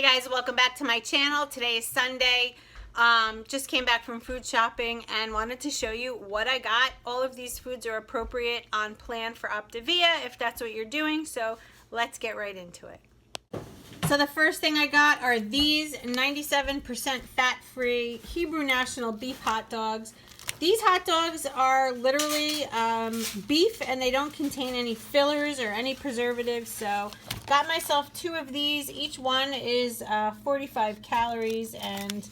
Hey guys, welcome back to my channel. Today is Sunday. Just came back from food shopping and wanted to show you what I got. All of these foods are appropriate on plan for Optavia if that's what you're doing. So let's get right into it. So the first thing I got are these 97% fat-free Hebrew National beef hot dogs. These hot dogs are literally beef and they don't contain any fillers or any preservatives. So got myself 2 of these. Each one is 45 calories, and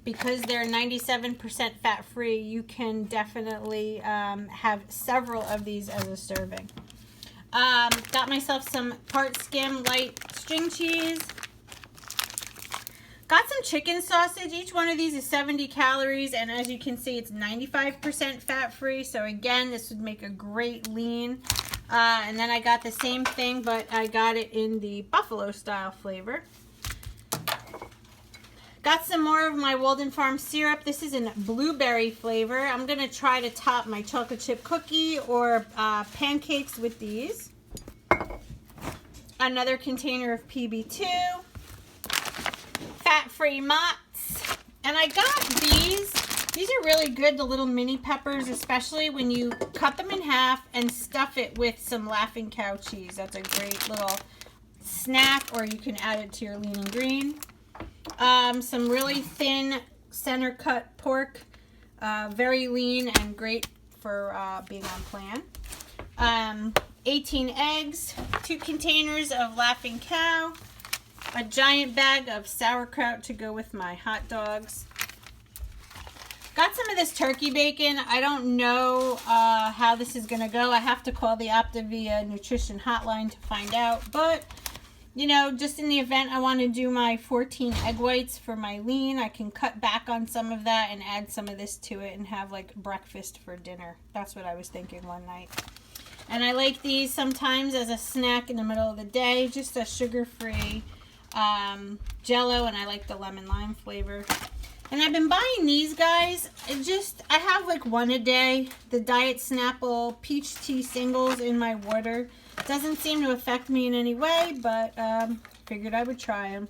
because they're 97% fat-free, you can definitely have several of these as a serving. Got myself some part skim light string cheese. Got some chicken sausage. Each one of these is 70 calories, and as you can see, it's 95% fat-free. So again, this would make a great lean. And then I got the same thing, but I got it in the buffalo style flavor. Got some more of my Walden Farm syrup. This is in blueberry flavor. I'm gonna try to top my chocolate chip cookie or pancakes with these. Another container of PB2. Fat-free mozz. And I got these. These are really good, the little mini peppers, especially when you cut them in half and stuff it with some Laughing Cow cheese. That's a great little snack, or you can add it to your lean and green. Some really thin center cut pork, very lean and great for being on plan. 18 eggs, 2 containers of Laughing Cow, a giant bag of sauerkraut to go with my hot dogs. Got some of this turkey bacon. I don't know how this is going to go. I have to call the Optavia nutrition hotline to find out. But, you know, just in the event I want to do my 14 egg whites for my lean, I can cut back on some of that and add some of this to it and have like breakfast for dinner. That's what I was thinking one night. And I like these sometimes as a snack in the middle of the day. Just a sugar-free Jello, and I like the lemon lime flavor. And I've been buying these, guys. I have like one a day. The Diet Snapple peach tea singles in my water. Doesn't seem to affect me in any way, but figured I would try them.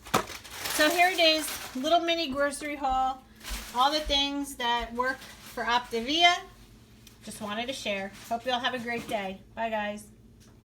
So here it is, little mini grocery haul. All the things that work for Optavia. Just wanted to share. Hope you all have a great day. Bye, guys.